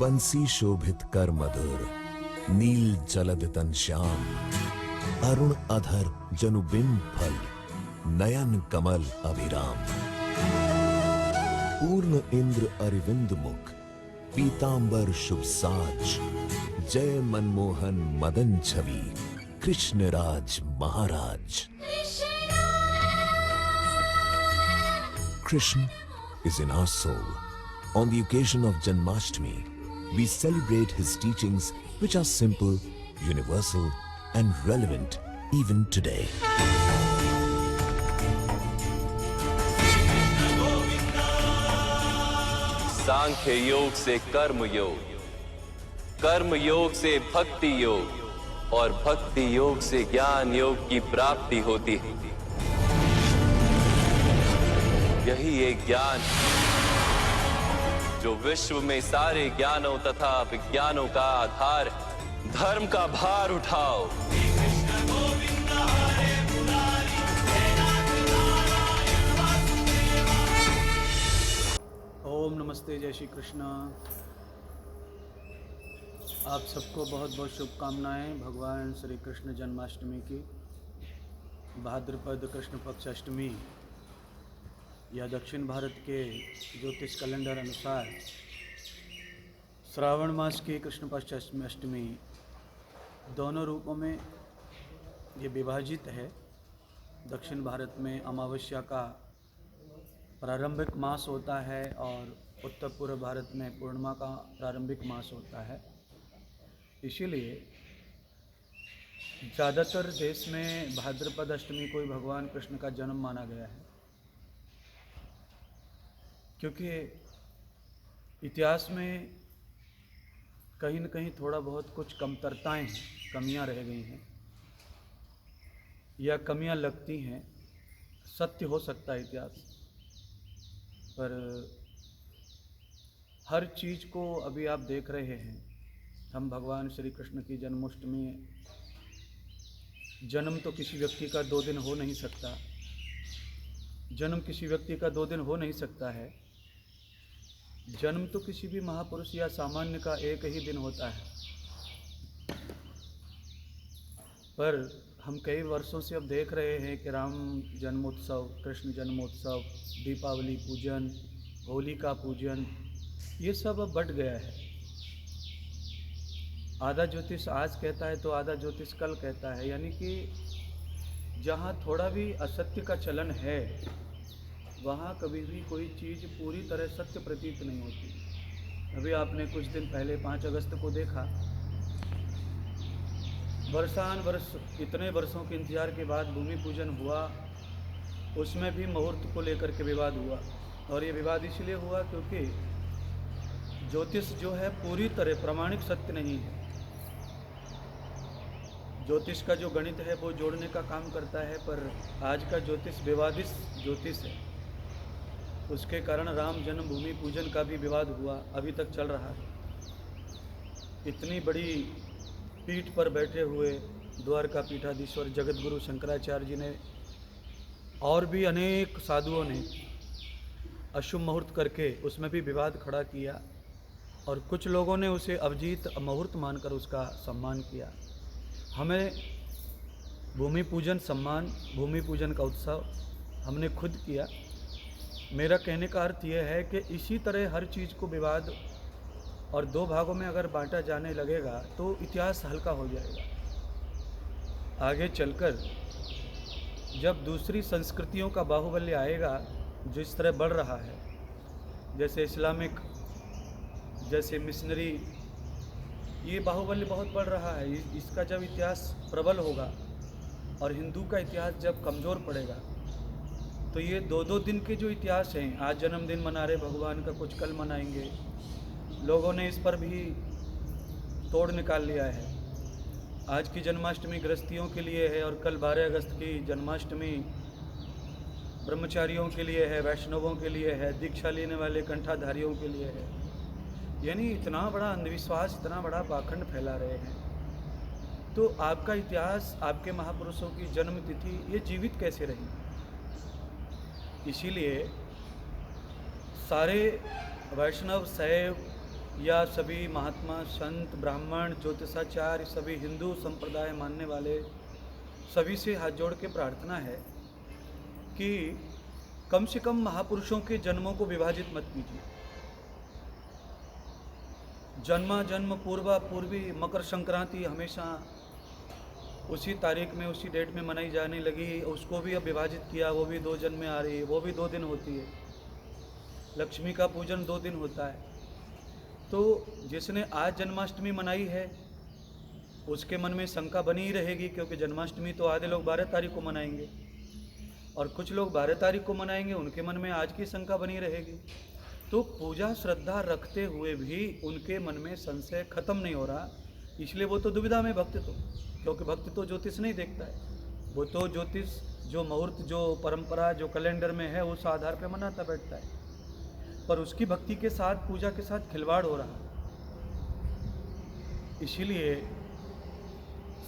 बंसी शोभित कर मधुर, नील जलद तन श्याम, अरुण अधर जनुबिंब फल, नयन कमल अभिराम। पूर्ण इंद्र अरिविंद मुख, पीतांबर शुभ साज, जय मनमोहन मदन छवि, कृष्ण राज महाराज। Krishna is in our soul. On the occasion of Janmashtami, we celebrate his teachings which are simple, universal and relevant even today. सांख्य योग से कर्म योग, कर्म योग से भक्ति योग और भक्ति योग से ज्ञान योग की प्राप्ति होती है। यही एक ज्ञान जो विश्व में सारे ज्ञानों तथा विज्ञानों का आधार, धर्म का भार उठाओ। ओम नमस्ते, जय श्री कृष्ण। आप सबको बहुत बहुत शुभकामनाएं भगवान श्री कृष्ण जन्माष्टमी की। भाद्रपद कृष्ण पक्ष अष्टमी या दक्षिण भारत के ज्योतिष कैलेंडर अनुसार श्रावण मास की कृष्ण पक्ष अष्टमी दोनों रूपों में ये विभाजित है। दक्षिण भारत में अमावस्या का प्रारंभिक मास होता है और उत्तर पूर्व भारत में पूर्णिमा का प्रारंभिक मास होता है। इसीलिए ज़्यादातर देश में भाद्रपद अष्टमी को ही भगवान कृष्ण का जन्म माना गया है, क्योंकि इतिहास में कहीं न कहीं थोड़ा बहुत कुछ कमतरताएं हैं, कमियां रह गई हैं या कमियां लगती हैं। सत्य हो सकता है इतिहास, पर हर चीज़ को अभी आप देख रहे हैं। हम भगवान श्री कृष्ण की जन्माष्टमी, जन्म तो किसी व्यक्ति का 2 दिन हो नहीं सकता, जन्म किसी व्यक्ति का 2 दिन हो नहीं सकता है। जन्म तो किसी भी महापुरुष या सामान्य का एक ही दिन होता है। पर हम कई वर्षों से अब देख रहे हैं कि राम जन्मोत्सव, कृष्ण जन्मोत्सव, दीपावली पूजन, होली का पूजन, ये सब अब बढ़ गया है। आधा ज्योतिष आज कहता है तो आधा ज्योतिष कल कहता है, यानी कि जहाँ थोड़ा भी असत्य का चलन है वहाँ कभी भी कोई चीज़ पूरी तरह सत्य प्रतीत नहीं होती। अभी आपने कुछ दिन पहले 5 अगस्त को देखा, वर्षान वर्ष इतने वर्षों के इंतजार के बाद भूमि पूजन हुआ, उसमें भी मुहूर्त को लेकर के विवाद हुआ। और ये विवाद इसलिए हुआ क्योंकि ज्योतिष जो है पूरी तरह प्रमाणिक सत्य नहीं है। ज्योतिष का जो गणित है वो जोड़ने का काम करता है, पर आज का ज्योतिष विवादित ज्योतिष है। उसके कारण राम जन्मभूमि पूजन का भी विवाद हुआ, अभी तक चल रहा है। इतनी बड़ी पीठ पर बैठे हुए द्वारका पीठाधीश्वर जगत गुरु शंकराचार्य जी ने और भी अनेक साधुओं ने अशुभ मुहूर्त करके उसमें भी विवाद खड़ा किया, और कुछ लोगों ने उसे अभिजीत मुहूर्त मानकर उसका सम्मान किया। हमें भूमि पूजन सम्मान, भूमि पूजन का उत्सव हमने खुद किया। मेरा कहने का अर्थ यह है कि इसी तरह हर चीज़ को विवाद और 2 भागों में अगर बांटा जाने लगेगा तो इतिहास हल्का हो जाएगा। आगे चलकर जब दूसरी संस्कृतियों का बाहुबल्य आएगा, जिस तरह बढ़ रहा है, जैसे इस्लामिक, जैसे मिशनरी, ये बाहुबल्य बहुत बढ़ रहा है। इसका जब इतिहास प्रबल होगा और हिंदू का इतिहास जब कमज़ोर पड़ेगा तो ये 2-2 दिन के जो इतिहास हैं, आज जन्मदिन मना रहे भगवान का, कुछ कल मनाएंगे। लोगों ने इस पर भी तोड़ निकाल लिया है। आज की जन्माष्टमी गृहस्थियों के लिए है और कल 12 अगस्त की जन्माष्टमी ब्रह्मचारियों के लिए है, वैष्णवों के लिए है, दीक्षा लेने वाले कंठाधारियों के लिए है। यानी इतना बड़ा अंधविश्वास, इतना बड़ा पाखंड फैला रहे हैं। तो आपका इतिहास, आपके महापुरुषों की जन्म तिथि ये जीवित कैसे रही? इसीलिए सारे वैष्णव, शैव, या सभी महात्मा संत ब्राह्मण ज्योतिषाचार्य सभी हिंदू संप्रदाय मानने वाले सभी से हाथ जोड़ के प्रार्थना है कि कम से कम महापुरुषों के जन्मों को विभाजित मत कीजिए। जन्म पूर्वा पूर्वी मकर संक्रांति हमेशा उसी तारीख में उसी डेट में मनाई जाने लगी, उसको भी अब विभाजित किया, वो भी 2 जन्म में आ रही है, वो भी 2 दिन होती है। लक्ष्मी का पूजन 2 दिन होता है। तो जिसने आज जन्माष्टमी मनाई है उसके मन में शंका बनी ही रहेगी, क्योंकि जन्माष्टमी तो आधे लोग 12 तारीख को मनाएंगे और कुछ लोग 12 तारीख को मनाएंगे, उनके मन में आज की शंका बनी रहेगी। तो पूजा श्रद्धा रखते हुए भी उनके मन में संशय खत्म नहीं हो रहा, इसलिए वो तो दुविधा में भक्त तो, क्योंकि भक्त तो ज्योतिष नहीं देखता है, वो तो ज्योतिष जो मुहूर्त जो परंपरा जो कैलेंडर में है उस आधार पर मनाता बैठता है, पर उसकी भक्ति के साथ पूजा के साथ खिलवाड़ हो रहा। इसीलिए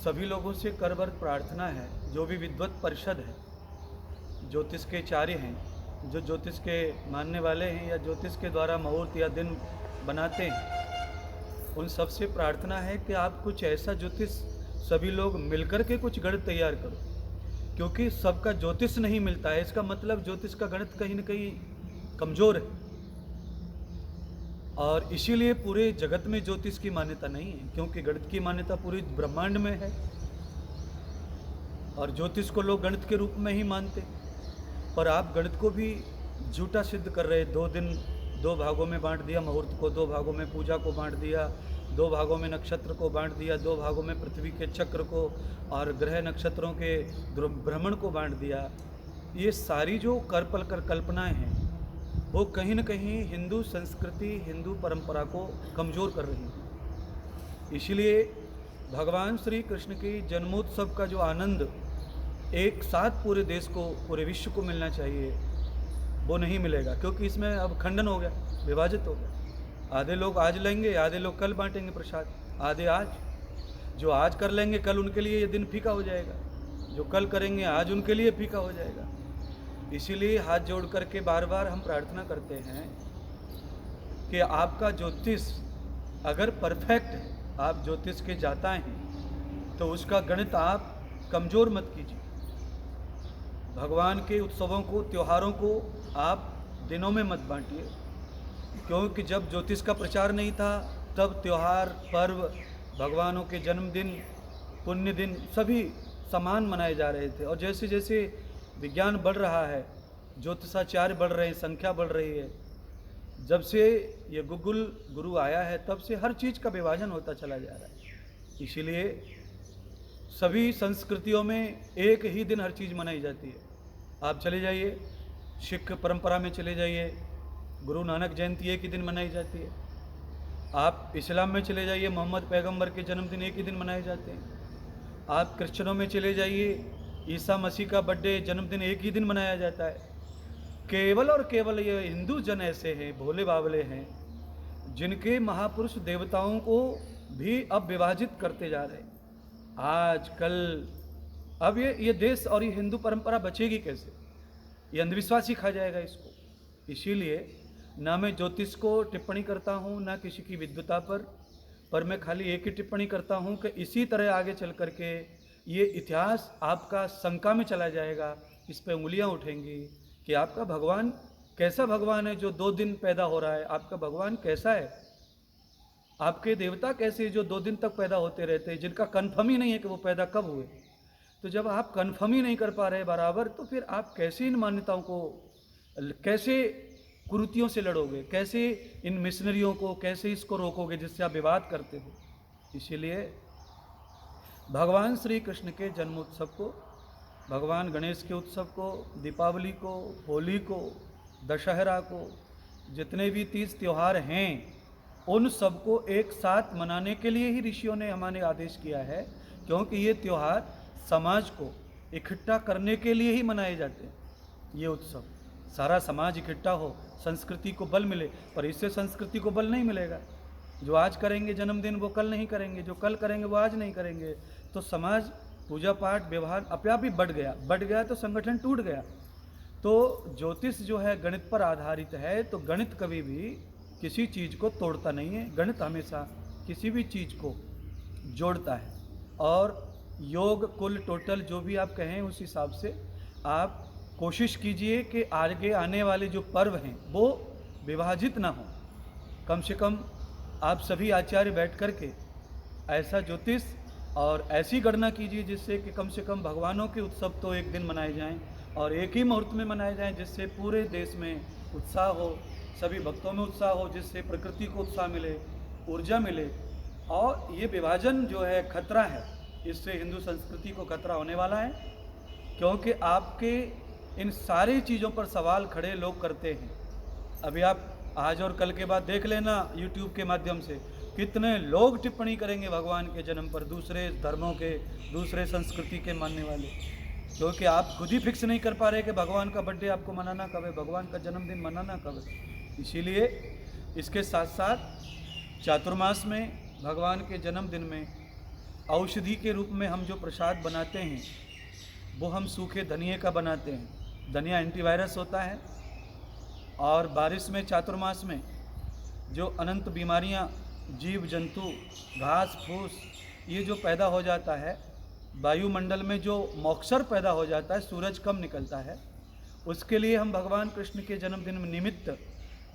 सभी लोगों से करवर प्रार्थना है, जो भी विद्वत परिषद है, ज्योतिष के चार्य हैं, जो ज्योतिष के मानने वाले हैं या ज्योतिष के द्वारा मुहूर्त या दिन बनाते हैं, उन सब से प्रार्थना है कि आप कुछ ऐसा ज्योतिष सभी लोग मिलकर के कुछ गणित तैयार करो, क्योंकि सबका ज्योतिष नहीं मिलता है, इसका मतलब ज्योतिष का गणित कहीं न कहीं कमज़ोर है। और इसीलिए पूरे जगत में ज्योतिष की मान्यता नहीं है, क्योंकि गणित की मान्यता पूरी ब्रह्मांड में है और ज्योतिष को लोग गणित के रूप में ही मानते। पर आप गणित को भी झूठा सिद्ध कर रहे। 2 दिन 2 भागों में बांट दिया मुहूर्त को, 2 भागों में पूजा को बांट दिया, 2 भागों में नक्षत्र को बांट दिया, 2 भागों में पृथ्वी के चक्र को और ग्रह नक्षत्रों के भ्रमण को बांट दिया। ये सारी जो कल्पनाएं हैं वो कहीं न कहीं हिंदू संस्कृति हिंदू परंपरा को कमज़ोर कर रही है। इसलिए भगवान श्री कृष्ण की जन्मोत्सव का जो आनंद एक साथ पूरे देश को पूरे विश्व को मिलना चाहिए वो नहीं मिलेगा, क्योंकि इसमें अब खंडन हो गया, विभाजित हो गया। आधे लोग आज लेंगे, आधे लोग कल बांटेंगे प्रसाद, आधे आज। जो आज कर लेंगे कल उनके लिए ये दिन फीका हो जाएगा, जो कल करेंगे आज उनके लिए फीका हो जाएगा। इसीलिए हाथ जोड़ करके बार बार हम प्रार्थना करते हैं कि आपका ज्योतिष अगर परफेक्ट है, आप ज्योतिष के जाता हैं, तो उसका गणित आप कमज़ोर मत कीजिए। भगवान के उत्सवों को त्योहारों को आप दिनों में मत बांटिए, क्योंकि जब ज्योतिष का प्रचार नहीं था तब त्यौहार पर्व भगवानों के जन्मदिन पुण्य दिन सभी समान मनाए जा रहे थे। और जैसे जैसे विज्ञान बढ़ रहा है, ज्योतिषाचार्य बढ़ रहे हैं, संख्या बढ़ रही है, जब से ये गूगल गुरु आया है तब से हर चीज़ का विभाजन होता चला जा रहा है। इसीलिए सभी संस्कृतियों में एक ही दिन हर चीज़ मनाई जाती है। आप चले जाइए सिख परंपरा में, चले जाइए गुरु नानक जयंती एक ही दिन मनाई जाती है। आप इस्लाम में चले जाइए, मोहम्मद पैगंबर के जन्मदिन एक ही दिन मनाए जाते हैं। आप क्रिश्चियनों में चले जाइए, ईसा मसीह का बर्थडे जन्मदिन एक ही दिन मनाया जाता है। केवल और केवल ये हिंदू जन ऐसे हैं, भोले बावले हैं, जिनके महापुरुष देवताओं को भी अब विभाजित करते जा रहे हैं। आज कल अब ये देश और ये हिंदू परंपरा बचेगी कैसे? ये अंधविश्वास ही खा जाएगा इसको। इसीलिए ना मैं ज्योतिष को टिप्पणी करता हूँ, ना किसी की विद्वता पर मैं खाली एक ही टिप्पणी करता हूँ कि इसी तरह आगे चल करके ये इतिहास आपका शंका में चला जाएगा, इस पे उंगलियाँ उठेंगी कि आपका भगवान कैसा भगवान है जो 2 दिन पैदा हो रहा है, आपका भगवान कैसा है, आपके देवता कैसे जो 2 दिन तक पैदा होते रहते हैं, जिनका कन्फर्म ही नहीं है कि वो पैदा कब हुए। तो जब आप कन्फर्म ही नहीं कर पा रहे बराबर, तो फिर आप कैसे इन मान्यताओं को, कैसे कुरीतियों से लड़ोगे, कैसे इन मिशनरियों को, कैसे इसको रोकोगे जिससे आप विवाद करते हो। इसीलिए भगवान श्री कृष्ण के जन्मोत्सव को, भगवान गणेश के उत्सव को, दीपावली को, होली को, दशहरा को, जितने भी 30 त्यौहार हैं, उन सबको एक साथ मनाने के लिए ही ऋषियों ने हमारे आदेश किया है, क्योंकि ये त्यौहार समाज को इकट्ठा करने के लिए ही मनाए जाते हैं। ये उत्सव सारा समाज इकट्ठा हो, संस्कृति को बल मिले, पर इससे संस्कृति को बल नहीं मिलेगा। जो आज करेंगे जन्मदिन वो कल नहीं करेंगे, जो कल करेंगे वो आज नहीं करेंगे, तो समाज पूजा पाठ व्यवहार अपने आप ही बढ़ गया तो संगठन टूट गया। तो ज्योतिष जो है गणित पर आधारित है, तो गणित कभी भी किसी चीज़ को तोड़ता नहीं है। गणित हमेशा किसी भी चीज़ को जोड़ता है। और योग कुल टोटल जो भी आप कहें उस हिसाब से आप कोशिश कीजिए कि आगे आने वाले जो पर्व हैं वो विभाजित ना हो। कम से कम आप सभी आचार्य बैठ कर के ऐसा ज्योतिष और ऐसी गणना कीजिए जिससे कि कम से कम भगवानों के उत्सव तो एक दिन मनाए जाएं और एक ही मुहूर्त में मनाए जाएं, जिससे पूरे देश में उत्साह हो, सभी भक्तों में उत्साह हो, जिससे प्रकृति को उत्साह मिले, ऊर्जा मिले। और ये विभाजन जो है खतरा है, इससे हिंदू संस्कृति को खतरा होने वाला है, क्योंकि आपके इन सारी चीज़ों पर सवाल खड़े लोग करते हैं। अभी आप आज और कल के बाद देख लेना YouTube के माध्यम से कितने लोग टिप्पणी करेंगे भगवान के जन्म पर, दूसरे धर्मों के, दूसरे संस्कृति के मानने वाले, क्योंकि आप खुद ही फिक्स नहीं कर पा रहे कि भगवान का बर्थडे आपको मनाना कब है, भगवान का जन्मदिन मनाना कब है। इसीलिए इसके साथ साथ चातुर्मास में भगवान के जन्मदिन में औषधि के रूप में हम जो प्रसाद बनाते हैं वो हम सूखे धनिए का बनाते हैं। धनिया एंटीवायरस होता है और बारिश में चातुर्मास में जो अनंत बीमारियां, जीव जंतु, घास फूस ये जो पैदा हो जाता है, वायुमंडल में जो मॉक्सर पैदा हो जाता है, सूरज कम निकलता है, उसके लिए हम भगवान कृष्ण के जन्मदिन में निमित्त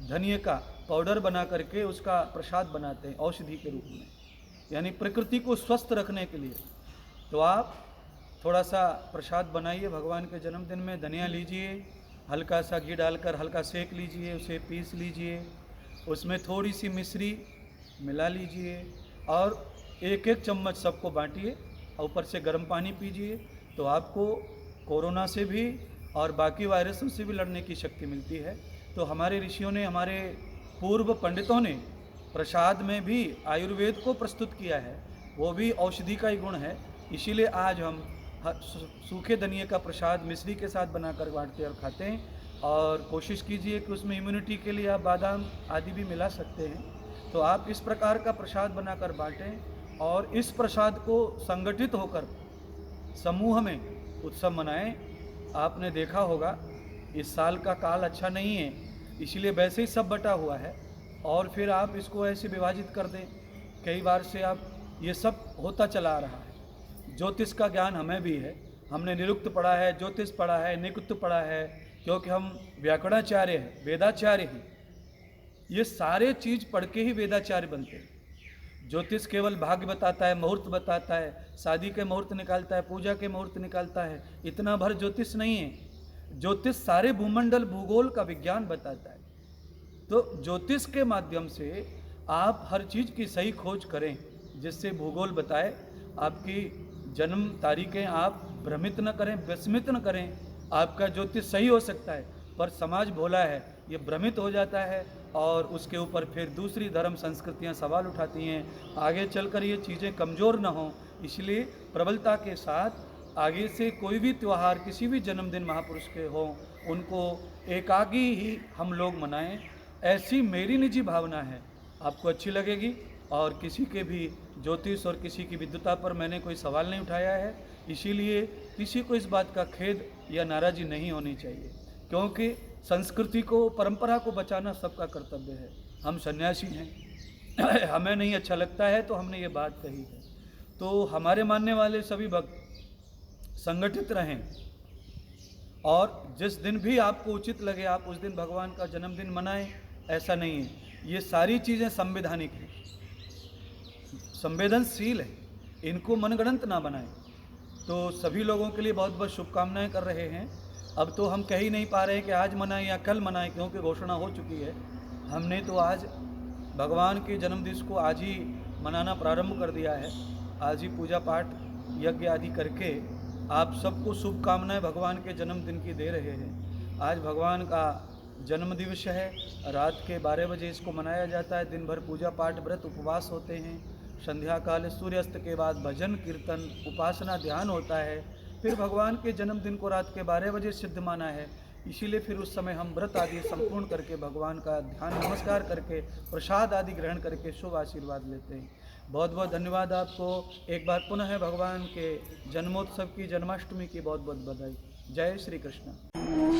धनिए का पाउडर बना करके उसका प्रसाद बनाते हैं औषधि के रूप में, यानी प्रकृति को स्वस्थ रखने के लिए। तो आप थोड़ा सा प्रसाद बनाइए भगवान के जन्मदिन में। धनिया लीजिए, हल्का सा घी डालकर हल्का सेक लीजिए, उसे पीस लीजिए, उसमें थोड़ी सी मिश्री मिला लीजिए और एक एक चम्मच सबको बांटिए, ऊपर से गर्म पानी पीजिए। तो आपको कोरोना से भी और बाकी वायरसों से भी लड़ने की शक्ति मिलती है। तो हमारे ऋषियों ने, हमारे पूर्व पंडितों ने प्रसाद में भी आयुर्वेद को प्रस्तुत किया है, वो भी औषधि का ही गुण है। इसीलिए आज हम सूखे धनिए का प्रसाद मिश्री के साथ बनाकर बांटते हैं और खाते हैं। और कोशिश कीजिए कि उसमें इम्यूनिटी के लिए आप बादाम आदि भी मिला सकते हैं। तो आप इस प्रकार का प्रसाद बनाकर बांटें और इस प्रसाद को संगठित होकर समूह में उत्सव मनाएं। आपने देखा होगा इस साल का काल अच्छा नहीं है, इसलिए वैसे ही सब बटा हुआ है और फिर आप इसको ऐसे विभाजित कर दें। कई बार से आप ये सब होता चला आ रहा है। ज्योतिष का ज्ञान हमें भी है, हमने निरुक्त पढ़ा है, ज्योतिष पढ़ा है, निकुक्त पढ़ा है, क्योंकि हम व्याकरणाचार्य हैं, वेदाचार्य हैं। ये सारे चीज़ पढ़ के ही वेदाचार्य बनते हैं। ज्योतिष केवल भाग्य बताता है, मुहूर्त बताता है, शादी के मुहूर्त निकालता है, पूजा के मुहूर्त निकालता है, इतना भर ज्योतिष नहीं है। ज्योतिष सारे भूमंडल भूगोल का विज्ञान बताता है। तो ज्योतिष के माध्यम से आप हर चीज़ की सही खोज करें, जिससे भूगोल बताए, आपकी जन्म तारीखें आप भ्रमित न करें, विस्मित न करें। आपका ज्योतिष सही हो सकता है पर समाज भोला है, ये भ्रमित हो जाता है और उसके ऊपर फिर दूसरी धर्म संस्कृतियां सवाल उठाती हैं। आगे चलकर ये चीज़ें कमज़ोर न हों, इसलिए प्रबलता के साथ आगे से कोई भी त्यौहार, किसी भी जन्मदिन महापुरुष के हों, उनको एकागी ही हम लोग मनाएं। ऐसी मेरी निजी भावना है, आपको अच्छी लगेगी। और किसी के भी ज्योतिष और किसी की विद्वता पर मैंने कोई सवाल नहीं उठाया है, इसीलिए किसी को इस बात का खेद या नाराज़गी नहीं होनी चाहिए, क्योंकि संस्कृति को, परंपरा को बचाना सबका कर्तव्य है। हम सन्यासी हैं हमें नहीं अच्छा लगता है तो हमने ये बात कही है। तो हमारे मानने वाले सभी भक्त संगठित रहें और जिस दिन भी आपको उचित लगे आप उस दिन भगवान का जन्मदिन मनाएं, ऐसा नहीं है। ये सारी चीज़ें संवैधानिक हैं, संवेदनशील है, इनको मनगढ़ंत ना बनाएं। तो सभी लोगों के लिए बहुत बहुत शुभकामनाएं कर रहे हैं। अब तो हम कह ही नहीं पा रहे कि आज मनाएं या कल मनाएं, क्योंकि घोषणा हो चुकी है। हमने तो आज भगवान के जन्मदिन को आज ही मनाना प्रारंभ कर दिया है। आज ही पूजा पाठ यज्ञ आदि करके आप सबको शुभकामनाएं भगवान के जन्मदिन की दे रहे हैं। आज भगवान का जन्म दिवस है, रात के 12 बजे इसको मनाया जाता है। दिन भर पूजा पाठ, व्रत, उपवास होते हैं। संध्या काल सूर्यास्त के बाद भजन कीर्तन, उपासना, ध्यान होता है। फिर भगवान के जन्मदिन को रात के 12 बजे सिद्ध माना है, इसीलिए फिर उस समय हम व्रत आदि संपूर्ण करके भगवान का ध्यान नमस्कार करके प्रसाद आदि ग्रहण करके शुभ आशीर्वाद लेते हैं। बहुत बहुत धन्यवाद आपको। एक बार पुनः भगवान के जन्मोत्सव की, जन्माष्टमी की बहुत बहुत बधाई। जय श्री कृष्ण।